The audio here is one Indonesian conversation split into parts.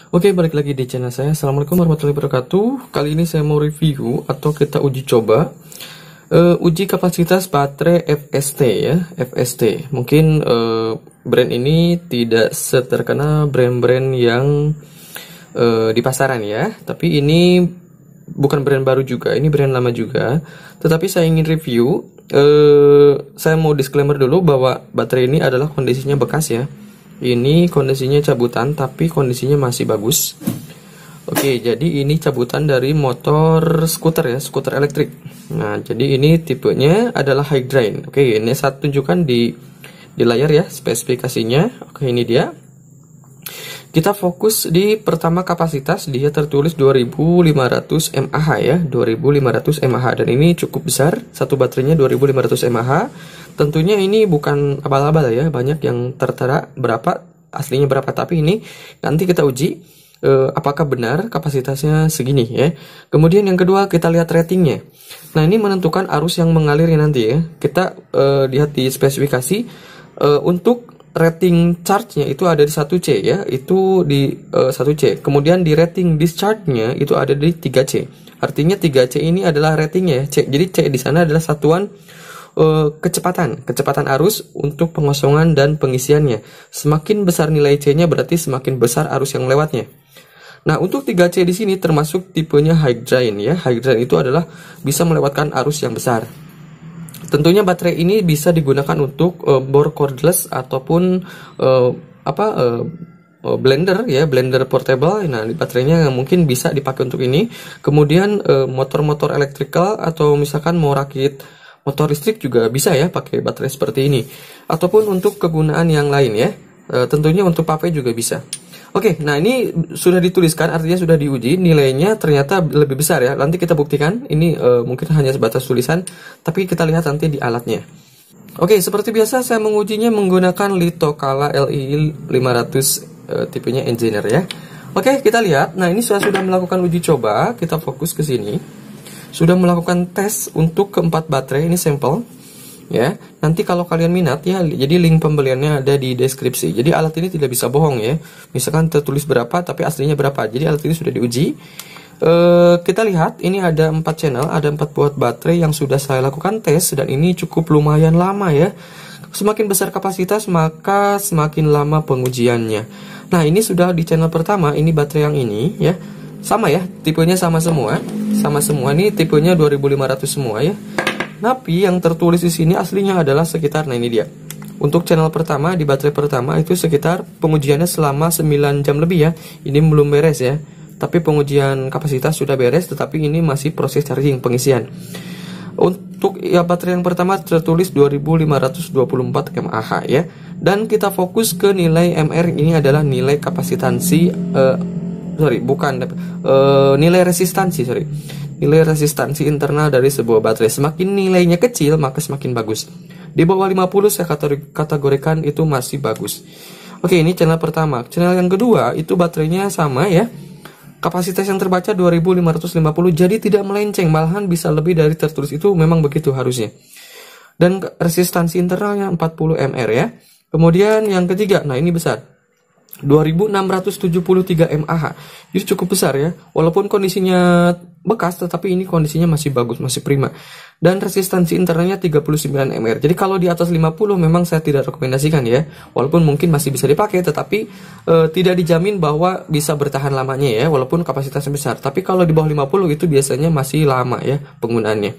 Oke, balik lagi di channel saya. Assalamualaikum warahmatullahi wabarakatuh. Kali ini saya mau review atau kita uji coba uji kapasitas baterai FST ya, FST. Mungkin brand ini tidak seterkenal brand-brand yang di pasaran ya, tapi ini bukan brand baru juga, ini brand lama juga. Tetapi saya ingin review. Saya mau disclaimer dulu bahwa baterai ini adalah kondisinya bekas ya. Ini kondisinya cabutan, tapi kondisinya masih bagus. Oke, jadi ini cabutan dari motor skuter ya, skuter elektrik. Nah, jadi ini tipenya adalah high drain. Oke, ini saya tunjukkan di layar ya, spesifikasinya. Oke, ini dia. Kita fokus di pertama kapasitas, dia tertulis 2500 mAh ya, 2500 mAh, dan ini cukup besar, satu baterainya 2500 mAh. Tentunya ini bukan abal-abal ya, banyak yang tertera berapa, aslinya berapa, tapi ini nanti kita uji apakah benar kapasitasnya segini ya. Kemudian yang kedua kita lihat ratingnya. Nah, ini menentukan arus yang mengalirnya nanti ya. Kita lihat di spesifikasi untuk rating charge-nya itu ada di 1C ya, itu di 1C. Kemudian di rating discharge-nya itu ada di 3C. Artinya 3C ini adalah ratingnya ya. Jadi C di sana adalah satuan kecepatan arus untuk pengosongan dan pengisiannya. Semakin besar nilai C-nya berarti semakin besar arus yang melewatnya. Nah, untuk 3C di sini termasuk tipenya high drain ya. High drain itu adalah bisa melewatkan arus yang besar. Tentunya baterai ini bisa digunakan untuk bor cordless ataupun blender ya, blender portable. Nah, baterainya mungkin bisa dipakai untuk ini. Kemudian motor-motor elektrikal atau misalkan mau rakit motor listrik juga bisa ya pakai baterai seperti ini. Ataupun untuk kegunaan yang lain ya. Tentunya untuk pape juga bisa. Oke, nah ini sudah dituliskan, artinya sudah diuji, nilainya ternyata lebih besar ya. Nanti kita buktikan, ini mungkin hanya sebatas tulisan, tapi kita lihat nanti di alatnya. Oke, seperti biasa saya mengujinya menggunakan Litokala LI 500 tipenya Engineer ya. Oke, kita lihat. Nah, ini saya sudah melakukan uji coba, kita fokus ke sini. Sudah melakukan tes untuk keempat baterai, ini sampel ya. Nanti kalau kalian minat ya, jadi link pembeliannya ada di deskripsi. Jadi alat ini tidak bisa bohong ya, misalkan tertulis berapa tapi aslinya berapa. Jadi alat ini sudah diuji. Kita lihat ini ada 4 channel, ada 4 buah baterai yang sudah saya lakukan tes, dan ini cukup lumayan lama ya. Semakin besar kapasitas maka semakin lama pengujiannya. Nah, ini sudah di channel pertama, ini baterai yang ini ya, sama ya, tipenya sama semua nih, tipenya 2500 semua ya. Tapi yang tertulis di sini aslinya adalah sekitar, nah ini dia. Untuk channel pertama, di baterai pertama itu sekitar pengujiannya selama 9 jam lebih ya. Ini belum beres ya. Tapi pengujian kapasitas sudah beres, tetapi ini masih proses charging, pengisian. Untuk ya baterai yang pertama tertulis 2524 mAh ya. Dan kita fokus ke nilai MR, ini adalah nilai kapasitansi nilai resistansi, nilai resistansi internal dari sebuah baterai. Semakin nilainya kecil maka semakin bagus. Di bawah 50 saya kategorikan itu masih bagus. Oke, ini channel pertama. Channel yang kedua itu baterainya sama ya. Kapasitas yang terbaca 2550, jadi tidak melenceng, malahan bisa lebih dari tertulis, itu memang begitu harusnya. Dan resistansi internalnya 40 mR ya. Kemudian yang ketiga, nah ini besar, 2673 mAh. Jadi cukup besar ya. Walaupun kondisinya bekas, tetapi ini kondisinya masih bagus, masih prima. Dan resistansi internalnya 39 mR. Jadi kalau di atas 50 memang saya tidak rekomendasikan ya. Walaupun mungkin masih bisa dipakai, tetapi tidak dijamin bahwa bisa bertahan lamanya ya, walaupun kapasitasnya besar. Tapi kalau di bawah 50 itu biasanya masih lama ya penggunaannya.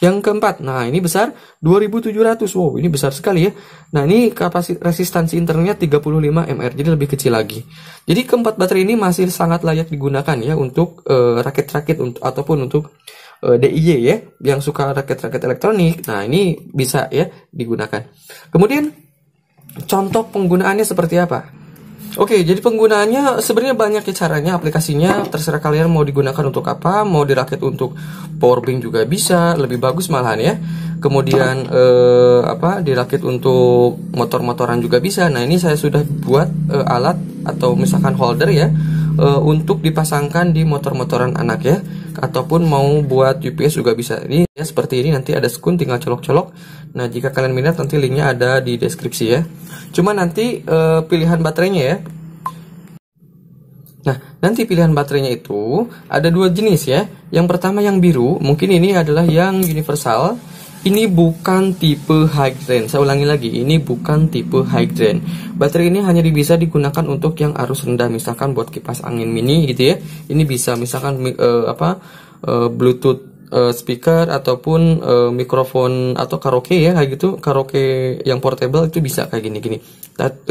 Yang keempat, nah ini besar, 2700, wow ini besar sekali ya. Nah, ini kapasitas resistansi internalnya 35 mR, jadi lebih kecil lagi. Jadi keempat baterai ini masih sangat layak digunakan ya untuk rakit-rakit ataupun untuk DIY ya, yang suka rakit-rakit elektronik. Nah, ini bisa ya digunakan. Kemudian contoh penggunaannya seperti apa? Oke, jadi penggunaannya sebenarnya banyak ya caranya, aplikasinya terserah kalian mau digunakan untuk apa, mau dirakit untuk power bank juga bisa, lebih bagus malahan ya. Kemudian dirakit untuk motor-motoran juga bisa. Nah, ini saya sudah buat alat atau misalkan holder ya, untuk dipasangkan di motor-motoran anak ya, ataupun mau buat UPS juga bisa. Ini ya seperti ini, nanti ada sekun, tinggal colok-colok. Nah, jika kalian minat nanti linknya ada di deskripsi ya. Cuma nanti pilihan baterainya ya. Nah, Nanti pilihan baterainya itu ada dua jenis ya. Yang pertama yang biru, mungkin ini adalah yang universal. Ini bukan tipe high drain. Saya ulangi lagi, ini bukan tipe high drain. Baterai ini hanya bisa digunakan untuk yang arus rendah, misalkan buat kipas angin mini gitu ya. Ini bisa misalkan Bluetooth speaker ataupun mikrofon atau karaoke ya, kayak gitu. Karaoke yang portable itu bisa kayak gini-gini.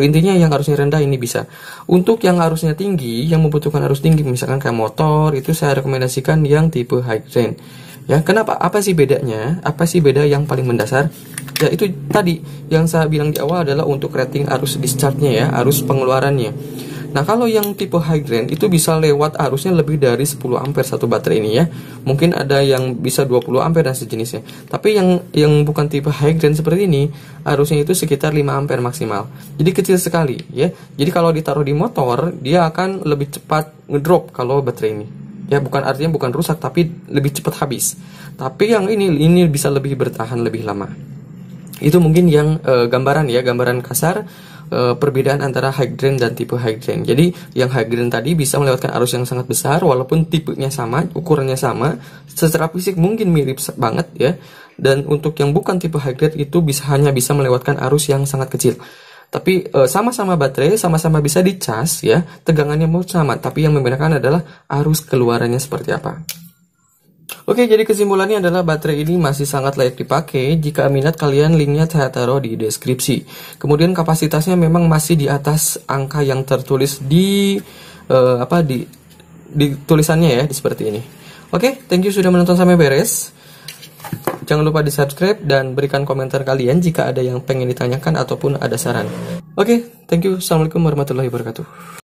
Intinya yang arusnya rendah ini bisa. Untuk yang arusnya tinggi, yang membutuhkan arus tinggi, misalkan kayak motor, itu saya rekomendasikan yang tipe high drain. Ya, kenapa? Apa sih bedanya? Apa sih beda yang paling mendasar? Ya, itu tadi yang saya bilang di awal adalah untuk rating arus discharge-nya ya, arus pengeluarannya. Nah, kalau yang tipe high drain itu bisa lewat arusnya lebih dari 10 ampere satu baterai ini ya. Mungkin ada yang bisa 20 ampere dan sejenisnya. Tapi yang bukan tipe high drain seperti ini, arusnya itu sekitar 5 ampere maksimal. Jadi kecil sekali ya. Jadi kalau ditaruh di motor, dia akan lebih cepat ngedrop kalau baterai ini. Ya, artinya bukan rusak tapi lebih cepat habis. Tapi yang ini bisa lebih bertahan lebih lama. Itu mungkin yang gambaran kasar perbedaan antara high drain dan tipe high drain. Jadi yang high drain tadi bisa melewatkan arus yang sangat besar walaupun tipenya sama, ukurannya sama, secara fisik mungkin mirip banget ya. Dan untuk yang bukan tipe high drain itu hanya bisa melewatkan arus yang sangat kecil. Tapi sama-sama baterai, sama-sama bisa dicas ya, tegangannya mau sama, tapi yang membedakan adalah arus keluarannya seperti apa. Oke, jadi kesimpulannya adalah baterai ini masih sangat layak dipakai. Jika minat kalian, linknya saya taruh di deskripsi. Kemudian kapasitasnya memang masih di atas angka yang tertulis di tulisannya ya, seperti ini. Oke, thank you sudah menonton sampai beres. Jangan lupa di subscribe dan berikan komentar kalian jika ada yang pengen ditanyakan ataupun ada saran. Oke, thank you. Assalamualaikum warahmatullahi wabarakatuh.